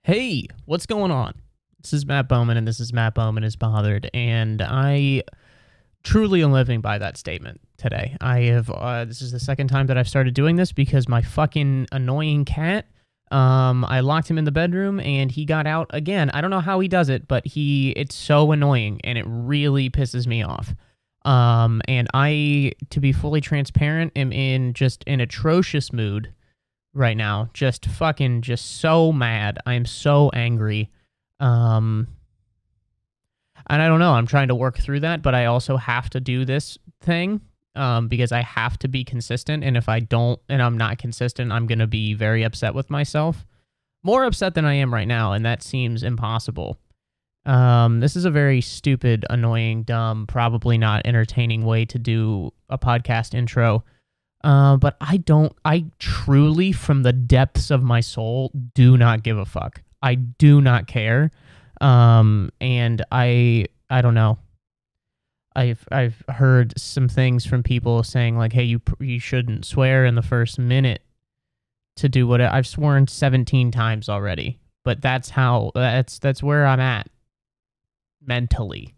Hey, what's going on? This is Matt Bowman, and this is Matt Bowman is Bothered, and I truly am living by that statement today. This is the second time that I've started doing this because my fucking annoying cat, I locked him in the bedroom, and he got out again. I don't know how he does it, but it's so annoying, and it really pisses me off. And I, to be fully transparent, am in just an atrocious mood right now. Just so mad. I am so angry. And I don't know. I'm trying to work through that, but I also have to do this thing because I have to be consistent. And if I don't, and I'm not consistent, I'm going to be very upset with myself. More upset than I am right now, and that seems impossible. This is a very stupid, annoying, dumb, probably not entertaining way to do a podcast intro. But I truly, from the depths of my soul, do not give a fuck. I do not care. And I don't know. I've heard some things from people saying like, hey, you shouldn't swear in the first minute to do what I've sworn 17 times already. But that's where I'm at mentally.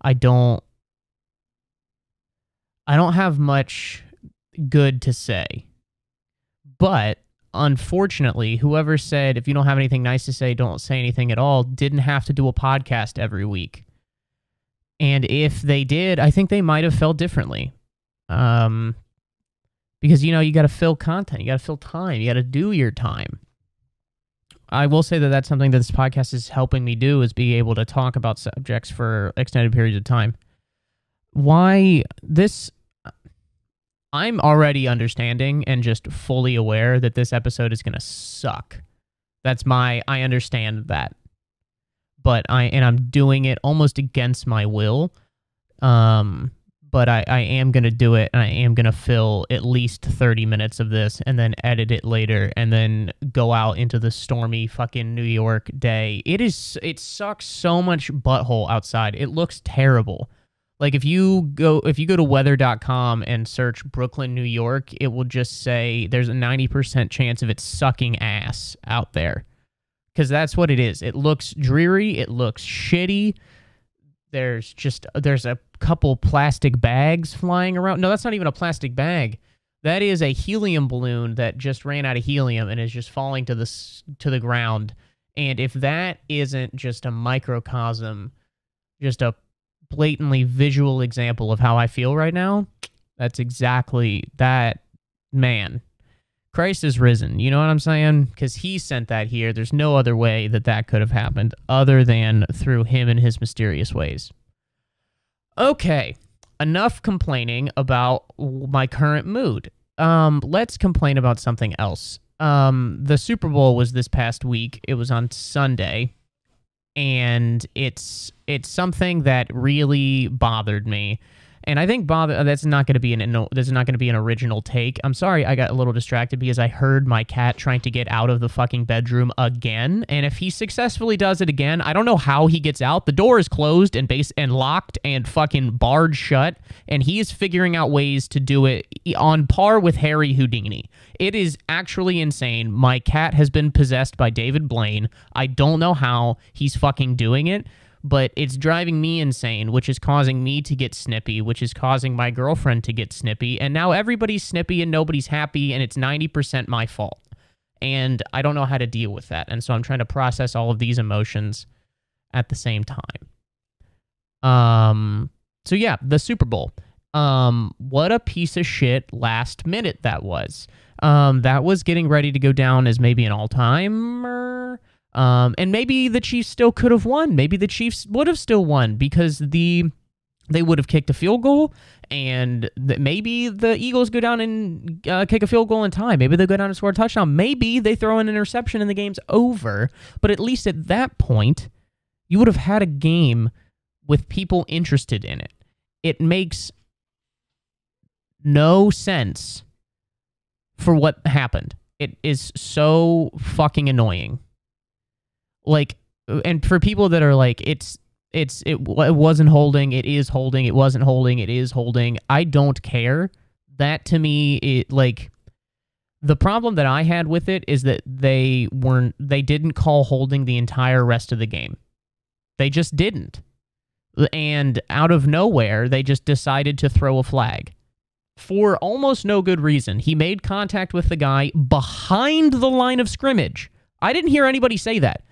I don't have much good to say. But unfortunately, whoever said if you don't have anything nice to say, don't say anything at all, didn't have to do a podcast every week. And if they did, I think they might have felt differently. Because, you got to fill content. You got to fill time. You got to do your time. I will say that that's something that this podcast is helping me do, is be able to talk about subjects for extended periods of time. Why this... I'm already understanding and just fully aware that this episode is going to suck. I understand that. But I'm doing it almost against my will. But I am going to do it, and I am going to fill at least 30 minutes of this and then edit it later and then go out into the stormy fucking New York day. It sucks so much butthole outside. It looks terrible. Like if you go to weather.com and search Brooklyn, New York, it will just say there's a 90% chance of it sucking ass out there. Because that's what it is. It looks dreary. It looks shitty. There's a couple plastic bags flying around. No, that's not even a plastic bag. That is a helium balloon that just ran out of helium and is just falling to the ground. And if that isn't just a microcosm, just a blatantly visual example of how I feel right now, that's exactly that. Man, Christ is risen. You know what I'm saying? Because he sent that here. There's no other way that could have happened other than through him and his mysterious ways. Okay, enough complaining about my current mood. Let's complain about something else. The Super Bowl was this past week. It was on Sunday. And it's something that really bothered me, and I think that's not going to be an original take. I'm sorry, I got a little distracted because I heard my cat trying to get out of the fucking bedroom again. And if he successfully does it again, I don't know how he gets out. The door is closed and locked and fucking barred shut, and he is figuring out ways to do it on par with Harry Houdini. It is actually insane. My cat has been possessed by David Blaine. I don't know how he's fucking doing it, but it's driving me insane, which is causing me to get snippy, which is causing my girlfriend to get snippy, and now everybody's snippy and nobody's happy, and it's 90% my fault. And I don't know how to deal with that, and so I'm trying to process all of these emotions at the same time. So yeah, the Super Bowl. What a piece of shit last minute that was. That was getting ready to go down as maybe an all-timer. And maybe the Chiefs still could have won. Maybe the Chiefs would have still won because they would have kicked a field goal, and maybe the Eagles go down and kick a field goal in time. Maybe they go down and score a touchdown. Maybe they throw an interception and the game's over. But at least at that point, you would have had a game with people interested in it. It makes no sense for what happened. It is so fucking annoying. Like, and for people that are like, it wasn't holding, it is holding, it wasn't holding, it is holding. I don't care. That to me, The problem that I had with it is that they didn't call holding the entire rest of the game. They just didn't. And out of nowhere, they just decided to throw a flag. For almost no good reason. He made contact with the guy behind the line of scrimmage. I didn't hear anybody say that.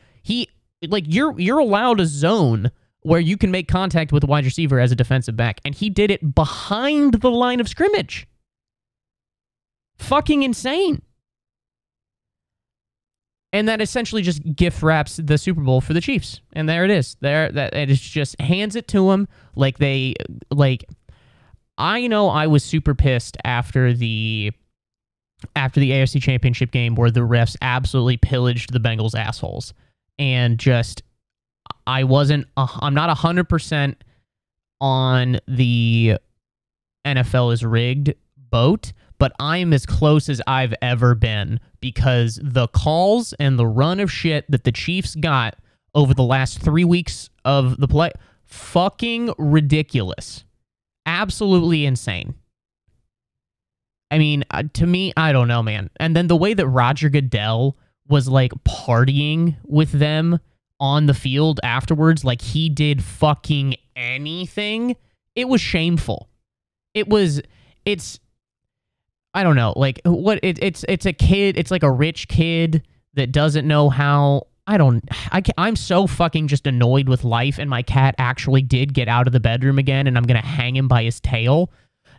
You're allowed a zone where you can make contact with a wide receiver as a defensive back, and he did it behind the line of scrimmage. Fucking insane. And that essentially just gift wraps the Super Bowl for the Chiefs. And there it is. It is just hands it to them I know I was super pissed after the AFC Championship game where the refs absolutely pillaged the Bengals' assholes. And just, I'm not 100% on the NFL is rigged boat, but I'm as close as I've ever been because the calls and the run of shit that the Chiefs got over the last 3 weeks of the play, fucking ridiculous. Absolutely insane. I mean, to me, I don't know, man. And then the way that Roger Goodell was like partying with them on the field afterwards, like he did fucking anything, it was shameful. I don't know, like it's a kid, it's like a rich kid that doesn't know how. I'm so fucking just annoyed with life, and my cat actually did get out of the bedroom again, and I'm going to hang him by his tail,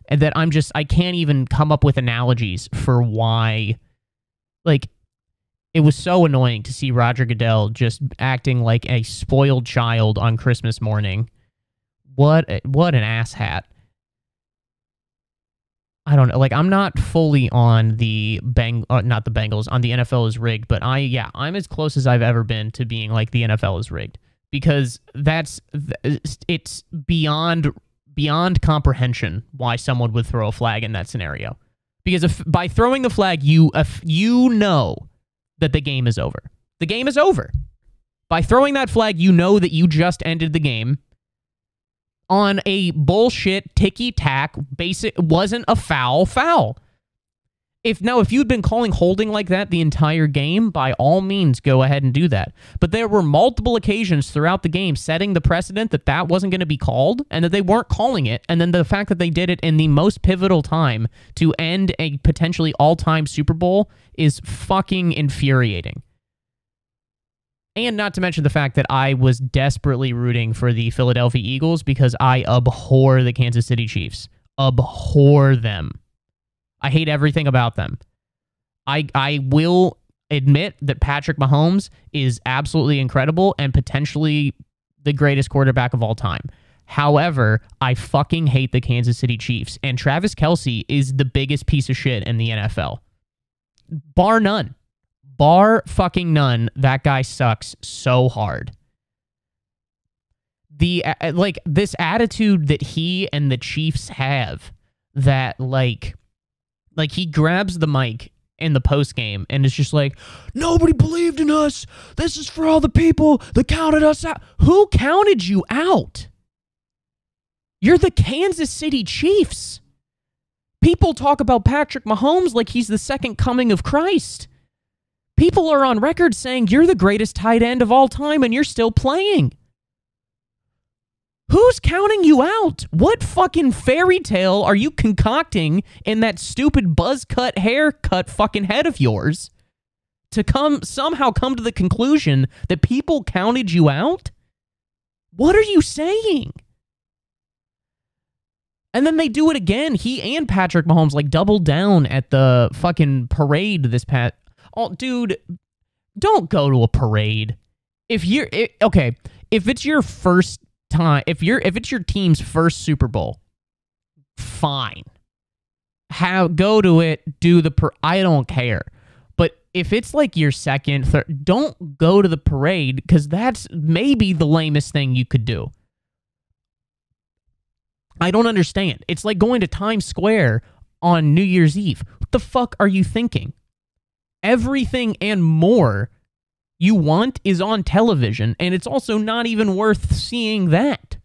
and that I can't even come up with analogies for why. Like, it was so annoying to see Roger Goodell just acting like a spoiled child on Christmas morning. What an asshat. I don't know. Like, I'm not fully on the not the Bengals, on the NFL is rigged, but I'm as close as I've ever been to being like the NFL is rigged, because it's beyond comprehension why someone would throw a flag in that scenario. Because by throwing the flag, you know that the game is over. The game is over. By throwing that flag, you know that you just ended the game on a bullshit ticky-tack basic, wasn't a foul. If you'd been calling holding like that the entire game, by all means, go ahead and do that. But there were multiple occasions throughout the game setting the precedent that wasn't going to be called and that they weren't calling it. And then the fact that they did it in the most pivotal time to end a potentially all-time Super Bowl is fucking infuriating. And not to mention the fact that I was desperately rooting for the Philadelphia Eagles because I abhor the Kansas City Chiefs. Abhor them. I hate everything about them. I will admit that Patrick Mahomes is absolutely incredible and potentially the greatest quarterback of all time. However, I fucking hate the Kansas City Chiefs, and Travis Kelce is the biggest piece of shit in the NFL. Bar none. Bar fucking none, that guy sucks so hard. This attitude that he and the Chiefs have, that like he grabs the mic in the postgame and is just like, nobody believed in us. This is for all the people that counted us out. Who counted you out? You're the Kansas City Chiefs. People talk about Patrick Mahomes like he's the second coming of Christ. People are on record saying you're the greatest tight end of all time and you're still playing. Who's counting you out? What fucking fairy tale are you concocting in that stupid buzz cut haircut fucking head of yours to somehow come to the conclusion that people counted you out? What are you saying? And then they do it again. He and Patrick Mahomes like doubled down at the fucking parade this past. Oh, dude, don't go to a parade. If it's your first time, if it's your team's first Super Bowl, fine. Go to it, do I don't care. But if it's like your second, third, don't go to the parade, because that's maybe the lamest thing you could do. I don't understand. It's like going to Times Square on New Year's Eve. What the fuck are you thinking? Everything and more you want is on television, and it's also not even worth seeing that.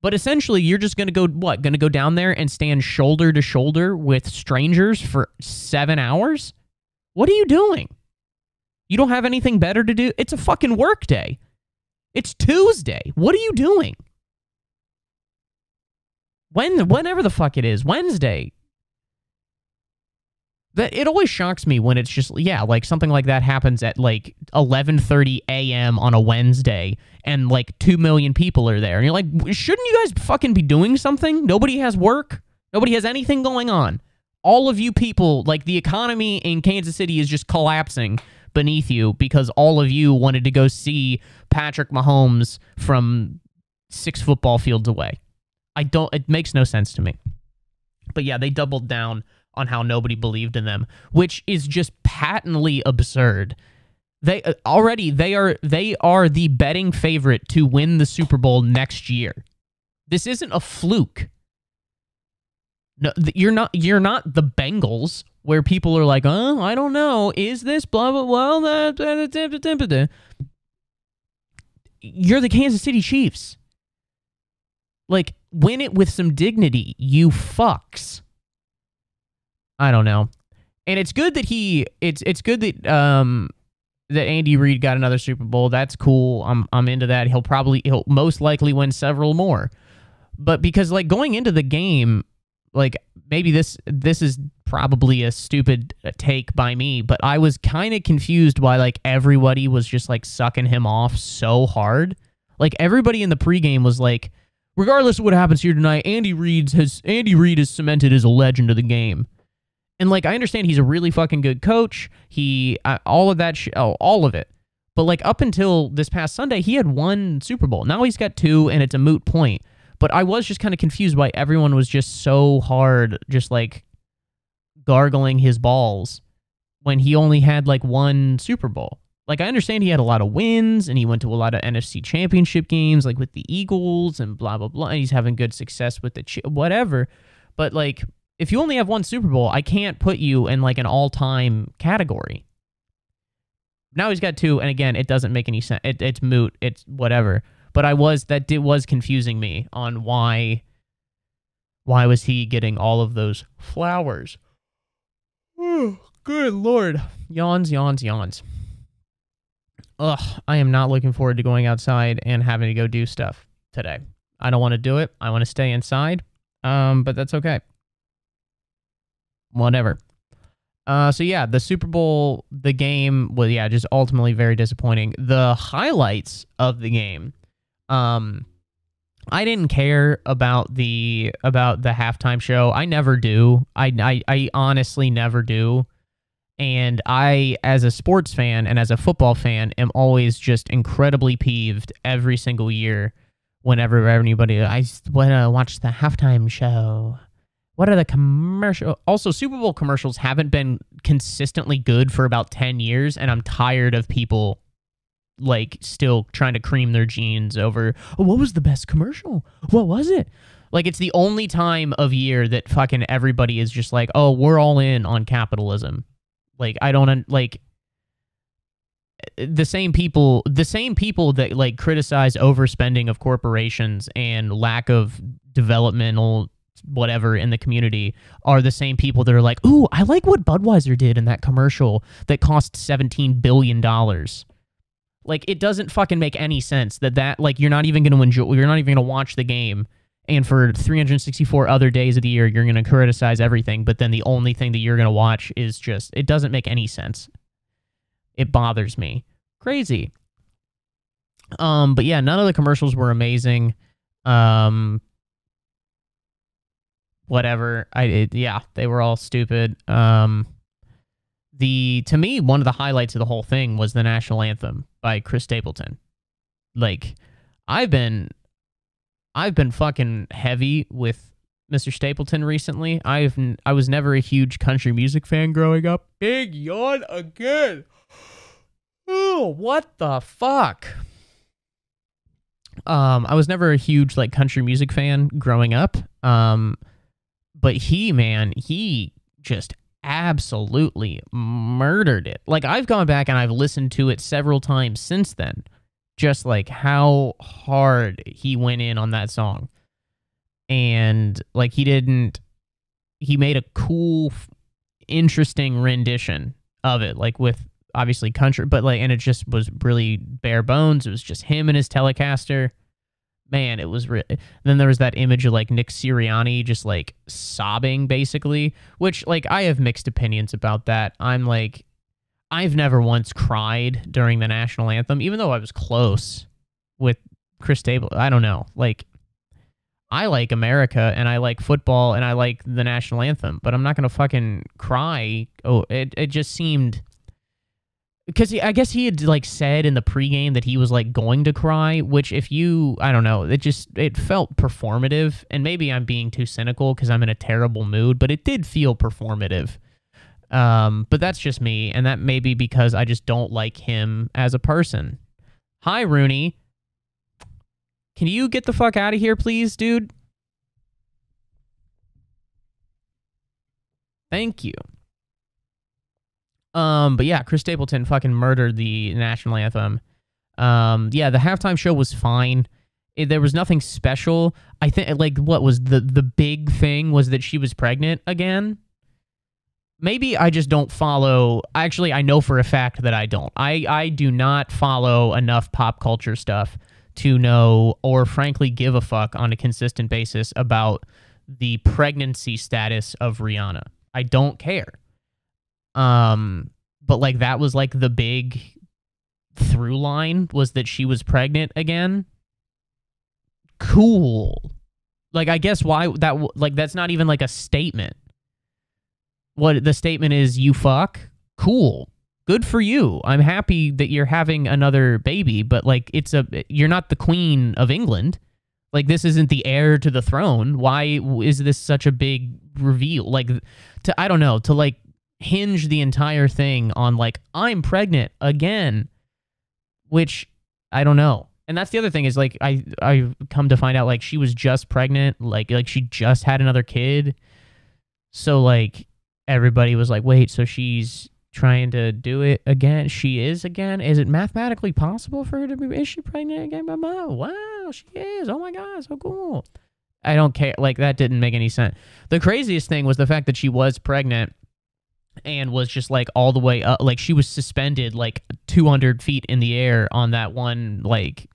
But essentially, you're just going to go, Going to go down there and stand shoulder to shoulder with strangers for 7 hours? What are you doing? You don't have anything better to do? It's a fucking work day. It's Tuesday. What are you doing? Whenever the fuck it is, Wednesday. It always shocks me when it's just, yeah, like something like that happens at like 11:30 a.m. on a Wednesday and like 2 million people are there. And you're like, shouldn't you guys fucking be doing something? Nobody has work. Nobody has anything going on. All of you people, like the economy in Kansas City is just collapsing beneath you because all of you wanted to go see Patrick Mahomes from 6 football fields away. It makes no sense to me. But yeah, they doubled down on how nobody believed in them, which is just patently absurd. They are the betting favorite to win the Super Bowl next year. This isn't a fluke. No, you're not the Bengals where people are like, "Oh, I don't know, is this blah blah blah." You're the Kansas City Chiefs. Like, win it with some dignity, you fucks. I don't know. And it's good that it's good that that Andy Reid got another Super Bowl. That's cool. I'm into that. He'll most likely win several more. But because like going into the game, like maybe this is probably a stupid take by me, but I was kind of confused why like everybody was just like sucking him off so hard. Like everybody in the pregame was like, regardless of what happens here tonight, Andy Reid is cemented as a legend of the game. And, like, I understand he's a really fucking good coach. All of that, all of it. But, like, up until this past Sunday, he had 1 Super Bowl. Now he's got 2, and it's a moot point. But I was just kind of confused why everyone was just so hard, just, like, gargling his balls when he only had, like, 1 Super Bowl. Like, I understand he had a lot of wins, and he went to a lot of NFC championship games, like, with the Eagles and blah, blah, blah. And he's having good success with the whatever. But, like, if you only have 1 Super Bowl, I can't put you in like an all-time category. Now he's got 2, and again, it doesn't make any sense. It's moot. It's whatever. But it was confusing me on why was he getting all of those flowers. Oh, good Lord. Yawns, yawns, yawns. Ugh, I am not looking forward to going outside and having to go do stuff today. I don't want to do it. I want to stay inside, but that's okay. Whatever. So yeah, the Super Bowl, the game was just ultimately very disappointing. The highlights of the game, I didn't care about the halftime show. I never do. I honestly never do. And I, as a sports fan and as a football fan, am always just incredibly peeved every single year whenever anybody I want to watch the halftime show. What are the commercials? Also, Super Bowl commercials haven't been consistently good for about 10 years, and I'm tired of people, like, still trying to cream their jeans over, oh, what was the best commercial? What was it? Like, it's the only time of year that fucking everybody is just like, oh, we're all in on capitalism. Like, I don't, like, the same people that, like, criticize overspending of corporations and lack of developmental whatever in the community are the same people that are like, ooh, I like what Budweiser did in that commercial that cost $17 billion. Like, it doesn't fucking make any sense that like, you're not even going to enjoy, you're not even going to watch the game, and for 364 other days of the year, you're going to criticize everything, but then the only thing that you're going to watch is just, it doesn't make any sense. It bothers me. Crazy. But yeah, none of the commercials were amazing. Whatever. They were all stupid. To me, one of the highlights of the whole thing was the national anthem by Chris Stapleton. Like, I've been fucking heavy with Mr. Stapleton recently. I was never a huge country music fan growing up. Big yawn again. Oh, what the fuck? I was never a huge, like, country music fan growing up. But he just absolutely murdered it. Like, I've gone back and I've listened to it several times since then. Just, like, how hard he went in on that song. And, like, he made a cool, interesting rendition of it, like with obviously country, but like, and it just was really bare bones. It was just him and his Telecaster. Man, it was really. Then there was that image of like Nick Sirianni just like sobbing, basically, which like I have mixed opinions about that. I'm like, I've never once cried during the national anthem, even though I was close with Chris Stable. I don't know. Like, I like America and I like football and I like the national anthem, but I'm not going to fucking cry. Oh, it just seemed. Because I guess he had like said in the pregame that he was like going to cry, which I don't know, it felt performative, and maybe I'm being too cynical because I'm in a terrible mood, but it did feel performative. But that's just me, and that may be because I just don't like him as a person. Hi, Rooney. Can you get the fuck out of here, please, dude? Thank you. But yeah, Chris Stapleton fucking murdered the national anthem. Yeah, the halftime show was fine. There was nothing special. I think, like, what was the big thing was that she was pregnant again. Maybe I just don't follow. Actually, I know for a fact that I don't. I do not follow enough pop culture stuff to know or frankly give a fuck on a consistent basis about the pregnancy status of Rihanna. I don't care. But like that was like the big through line was that she was pregnant again. Cool. Like, I guess why that, like, that's not even like a statement. What the statement is, you fuck. Cool. Good for you. I'm happy that you're having another baby, but like you're not the Queen of England. Like, this isn't the heir to the throne. Why is this such a big reveal? Like, I don't know, to like hinge the entire thing on like, I'm pregnant again, which I don't know. And that's the other thing is like, I come to find out like she was just pregnant, like she just had another kid. So like everybody was like, wait, so she's trying to do it again? She is again? Is it mathematically possible for her to be, is she pregnant again? Wow, she is. Oh my God, so cool. I don't care. Like, that didn't make any sense. The craziest thing was the fact that she was pregnant and was just like all the way up, like she was suspended like 200 feet in the air on that one like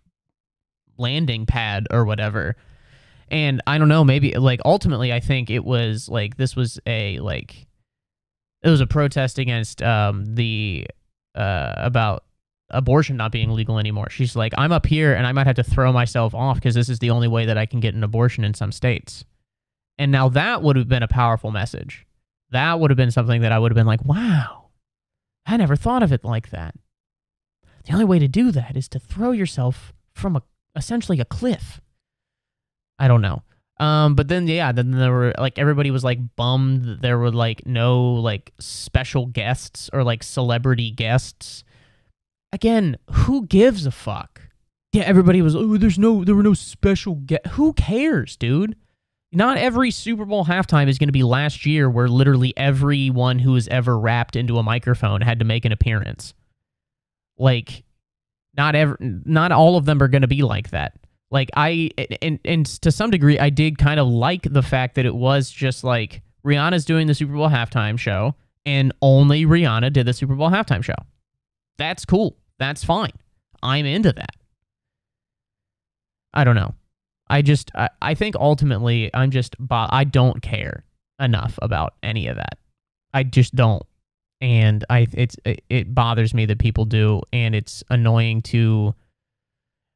landing pad or whatever. And I don't know, maybe like ultimately I think it was like this was a like it was a protest against about abortion not being legal anymore. She's like, I'm up here and I might have to throw myself off because this is the only way that I can get an abortion in some states. And now that would have been a powerful message. That would have been something that I would have been like, wow, I never thought of it like that. The only way to do that is to throw yourself from essentially a cliff. I don't know. But then, yeah, then there were, like, everybody was, like, bummed that there were, like, no, like, special guests or, like, celebrity guests. Again, who gives a fuck? Yeah, everybody was, oh, there were no special guests. Who cares, dude? Not every Super Bowl halftime is going to be last year where literally everyone who was ever rapped into a microphone had to make an appearance. Like, not all of them are going to be like that. Like, and to some degree, I did kind of like the fact that it was just like Rihanna's doing the Super Bowl halftime show and only Rihanna did the Super Bowl halftime show. That's cool. That's fine. I'm into that. I don't know. I think ultimately I don't care enough about any of that. I just don't. And it bothers me that people do, and it's annoying to,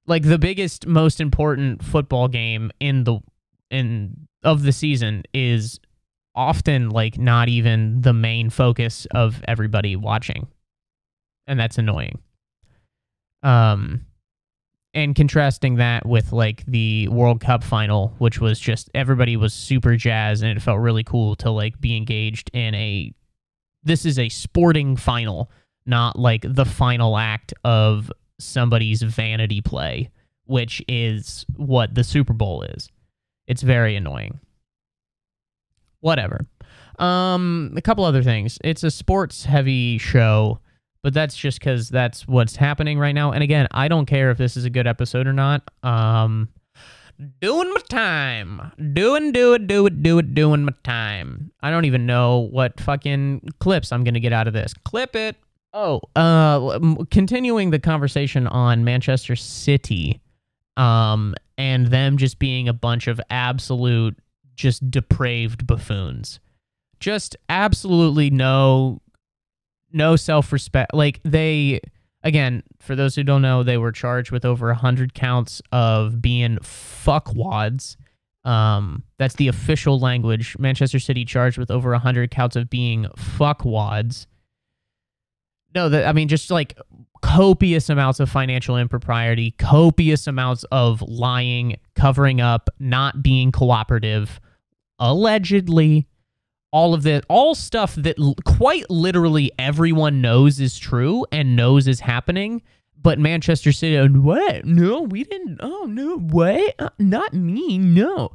like, the biggest, most important football game of the season is often like not even the main focus of everybody watching. And that's annoying. And contrasting that with like the World Cup final, which was just everybody was super jazzed and it felt really cool to like be engaged in this is a sporting final, not like the final act of somebody's vanity play, which is what the Super Bowl is. It's very annoying. Whatever. A couple other things. It's a sports heavy show, but that's just because that's what's happening right now. And again, I don't care if this is a good episode or not. Doing my time. Doing my time. I don't even know what fucking clips I'm going to get out of this. Clip it. Oh, continuing the conversation on Manchester City, and them just being a bunch of absolute, just depraved buffoons. Just absolutely no self-respect. Like, they, again, for those who don't know, they were charged with over 100 counts of being fuckwads. That's the official language. Manchester City charged with over 100 counts of being fuckwads. No, just like copious amounts of financial impropriety, copious amounts of lying, covering up, not being cooperative, allegedly. All of this, all stuff that quite literally everyone knows is true and knows is happening, but Manchester City, what? No, we didn't. Oh, no, what? Not me, no.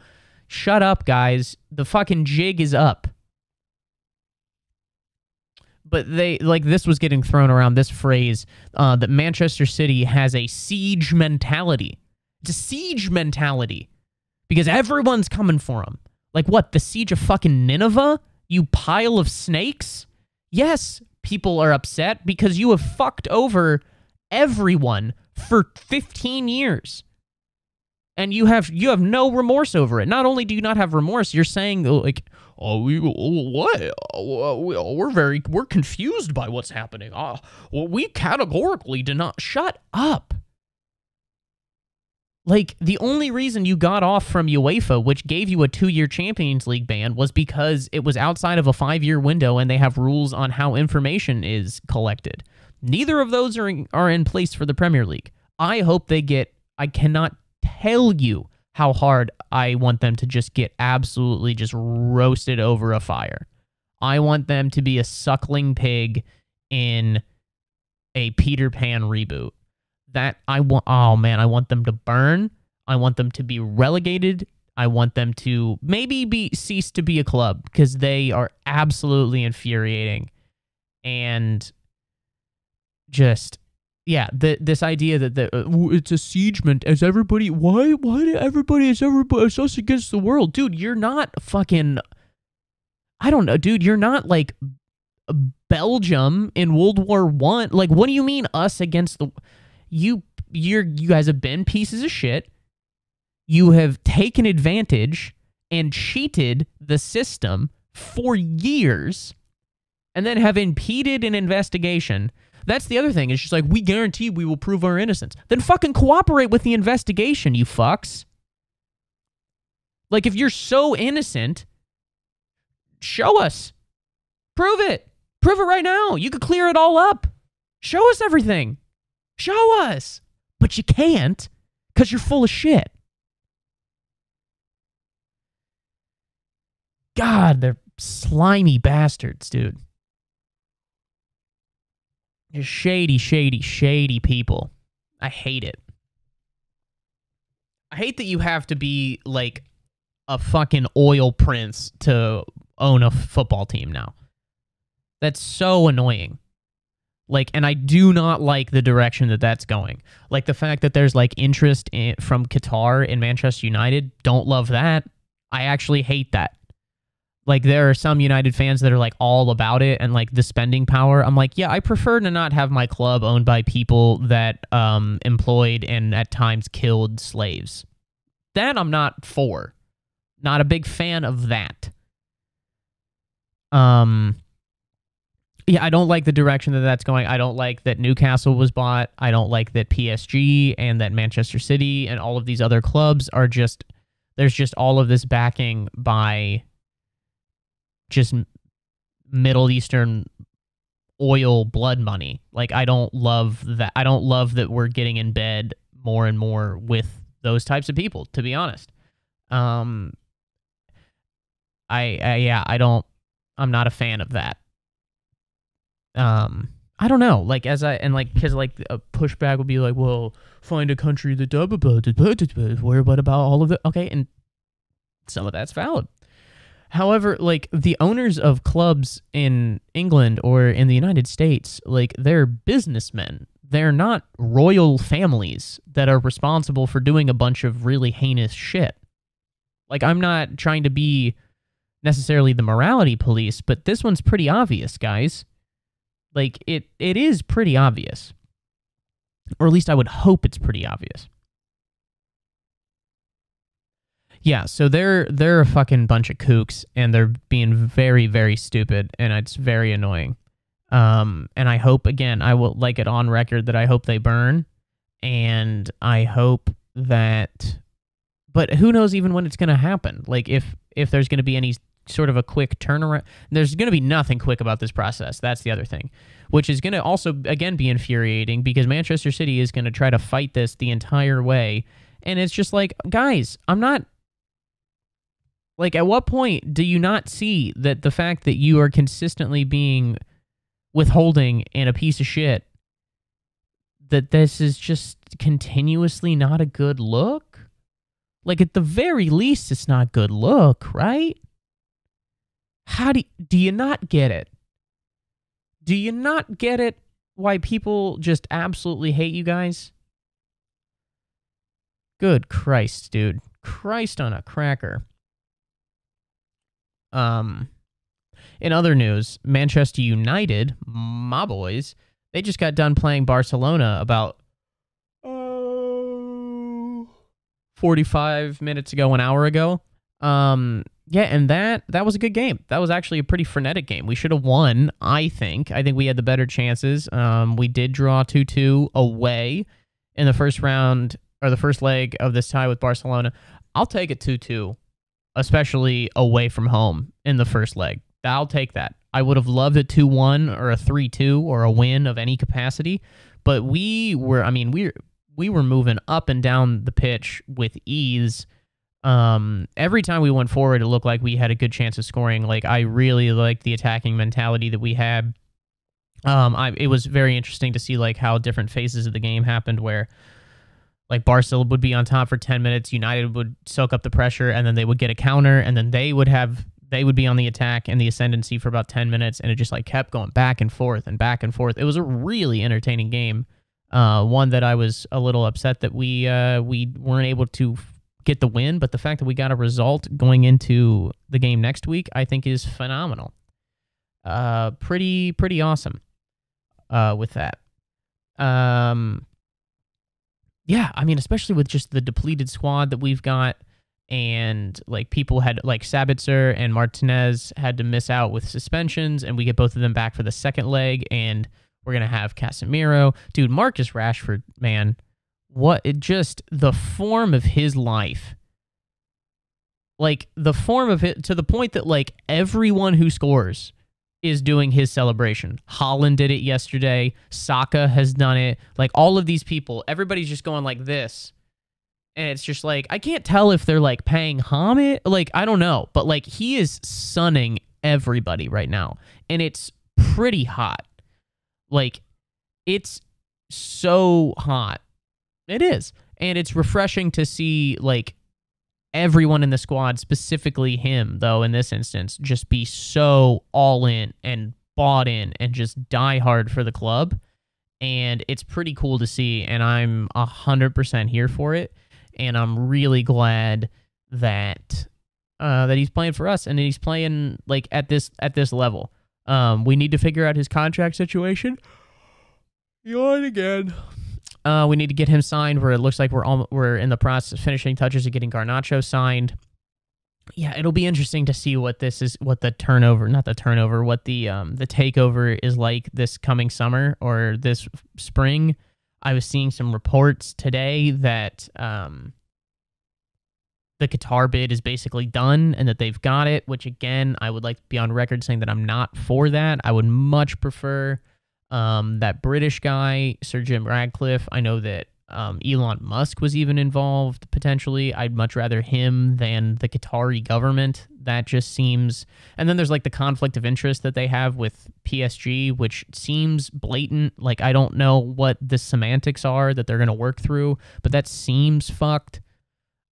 Shut up, guys. The fucking jig is up. But this was getting thrown around, this phrase, that Manchester City has a siege mentality. It's a siege mentality. Because everyone's coming for them. Like what, the siege of fucking Nineveh? You pile of snakes? Yes, people are upset because you have fucked over everyone for 15 years. And you have no remorse over it. Not only do you not have remorse, you're saying, like, we're confused by what's happening. We categorically did not. Shut up. Like, the only reason you got off from UEFA, which gave you a 2-year Champions League ban, was because it was outside of a 5-year window and they have rules on how information is collected. Neither of those are in place for the Premier League. I hope they get... I cannot tell you how hard I want them to just get absolutely just roasted over a fire. I want them to be a suckling pig in a Peter Pan reboot. That I want, oh man, I want them to burn. I want them to be relegated. I want them to maybe cease to be a club because they are absolutely infuriating. And just, yeah, this idea that it's a siegement as everybody, why did everybody, it's us against the world? Dude, you're not fucking, I don't know, dude, you're not like Belgium in World War I. Like, what do you mean us against the... You guys have been pieces of shit. You have taken advantage and cheated the system for years and then have impeded an investigation. That's the other thing. It's just like, we guarantee we will prove our innocence. Then fucking cooperate with the investigation, you fucks. Like, if you're so innocent, show us. Prove it. Prove it right now. You could clear it all up. Show us everything. Show us. But you can't because you're full of shit. God, they're slimy bastards, dude. Just shady people. I hate it. I hate that you have to be like a fucking oil prince to own a football team now. That's so annoying. Like, and I do not like the direction that that's going. Like, the fact that there's, like, interest from Qatar in Manchester United, don't love that. I actually hate that. Like, there are some United fans that are, like, all about it and, like, the spending power. I'm like, yeah, I prefer to not have my club owned by people that employed and at times killed slaves. That I'm not for. Not a big fan of that. Yeah, I don't like the direction that that's going. I don't like that Newcastle was bought. I don't like that PSG and that Manchester City and all of these other clubs are just... There's just all of this backing by just Middle Eastern oil blood money. Like, I don't love that. I don't love that we're getting in bed more and more with those types of people, to be honest. I'm not a fan of that. I don't know, like, because a pushback would be like, well, find a country that worry about all of it. Okay, and some of that's valid. However, like, the owners of clubs in England or in the United States, like, they're businessmen. they're not royal families that are responsible for doing a bunch of really heinous shit. Like, I'm not trying to be necessarily the morality police, but this one's pretty obvious, guys. Like, it is pretty obvious. Or at least I would hope it's pretty obvious. Yeah, so they're a fucking bunch of kooks, and they're being very, very stupid, and it's very annoying. And I hope, again, I will like it on record that I hope they burn, and I hope that, but who knows even when it's going to happen? Like, if there's going to be any sort of a quick turnaround, there's going to be nothing quick about this process. That's the other thing, which is going to also, again, be infuriating, because Manchester City is going to try to fight this the entire way, and it's just like, guys, I'm not... Like, at what point do you not see that the fact that you are consistently being withholding and a piece of shit, that this is just continuously not a good look? Like, at the very least, it's not a good look, right? How do you not get it? Do you not get it why people just absolutely hate you guys? Good Christ, dude. Christ on a cracker. In other news, Manchester United, my boys, they just got done playing Barcelona about 45 minutes ago, an hour ago. Yeah, and that was a good game. That was actually a pretty frenetic game. We should have won, I think. I think we had the better chances. We did draw 2-2 away in the first round, or the first leg of this tie with Barcelona. I'll take a 2-2. Especially away from home in the first leg. I'll take that. I would have loved a 2-1 or a 3-2 or a win of any capacity, but we were moving up and down the pitch with ease. Every time we went forward, it looked like we had a good chance of scoring. Like, I really liked the attacking mentality that we had. It was very interesting to see like how different phases of the game happened, where like Barca would be on top for 10 minutes, United would soak up the pressure, and then they would get a counter, and then they would be on the attack and the ascendancy for about 10 minutes, and it just like kept going back and forth and back and forth. It was a really entertaining game. One that I was a little upset that we weren't able to get the win, but the fact that we got a result going into the game next week, I think is phenomenal. Pretty awesome with that. Yeah, I mean, especially with just the depleted squad that we've got, and like people had, like Sabitzer and Martinez had to miss out with suspensions, and we get both of them back for the second leg, and we're going to have Casemiro. Dude, Marcus Rashford, man, the form of his life, like the form of it, to the point that like everyone who scores is doing his celebration. Haaland did it yesterday. Saka has done it. Like, all of these people, everybody's just going like this. And it's just like, I can't tell if they're like paying homage. Like, I don't know. But like, he is sunning everybody right now. And it's pretty hot. Like, it's so hot. It is. And it's refreshing to see like everyone in the squad, specifically him, though, in this instance, just be so all in and bought in and just die hard for the club. And it's pretty cool to see, and I'm 100% here for it. And I'm really glad that he's playing for us, and he's playing like at this level. We need to figure out his contract situation. Yawn again. We need to get him signed, where it looks like we're in the process of finishing touches of getting Garnacho signed. Yeah, it'll be interesting to see what the takeover is like this coming summer or this spring. I was seeing some reports today that the Qatar bid is basically done and that they've got it, which again, I would like to be on record saying that I'm not for that. I would much prefer that British guy, Sir Jim Ratcliffe. I know that Elon Musk was even involved, potentially. I'd much rather him than the Qatari government. That just seems... And then there's like the conflict of interest that they have with PSG, which seems blatant. Like, I don't know what the semantics are that they're going to work through, but that seems fucked.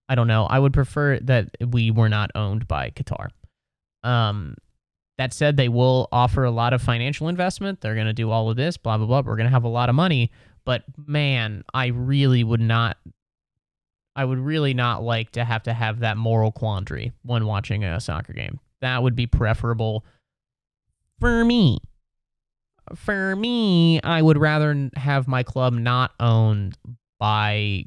I don't know. I would prefer that we were not owned by Qatar. That said, they will offer a lot of financial investment. They're going to do all of this, blah, blah, blah. We're going to have a lot of money. But man, I would really not like to have that moral quandary when watching a soccer game. That would be preferable for me. For me, I would rather have my club not owned by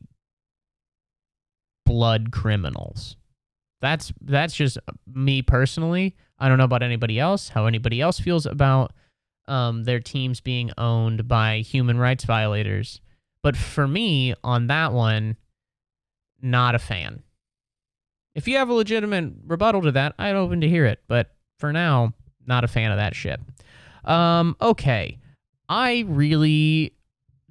blood criminals. That's just me personally. I don't know about anybody else, how anybody else feels about their teams being owned by human rights violators. But for me, on that one, not a fan. If you have a legitimate rebuttal to that, I'm open to hear it. But for now, not a fan of that shit. Okay. I really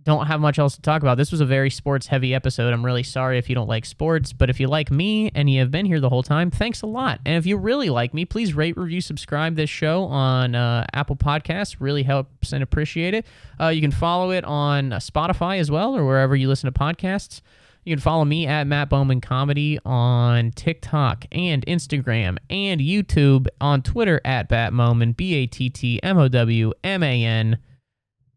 don't have much else to talk about. This was a very sports-heavy episode. I'm really sorry if you don't like sports, but if you like me and you have been here the whole time, thanks a lot. And if you really like me, please rate, review, subscribe this show on Apple Podcasts. Really helps and appreciate it. You can follow it on Spotify as well, or wherever you listen to podcasts. You can follow me at Matt Bowman Comedy on TikTok and Instagram and YouTube, on Twitter at Batmoman, BATTMOWMAN.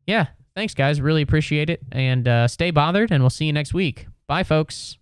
Yeah, thanks, guys. Really appreciate it. And stay bothered, and we'll see you next week. Bye, folks.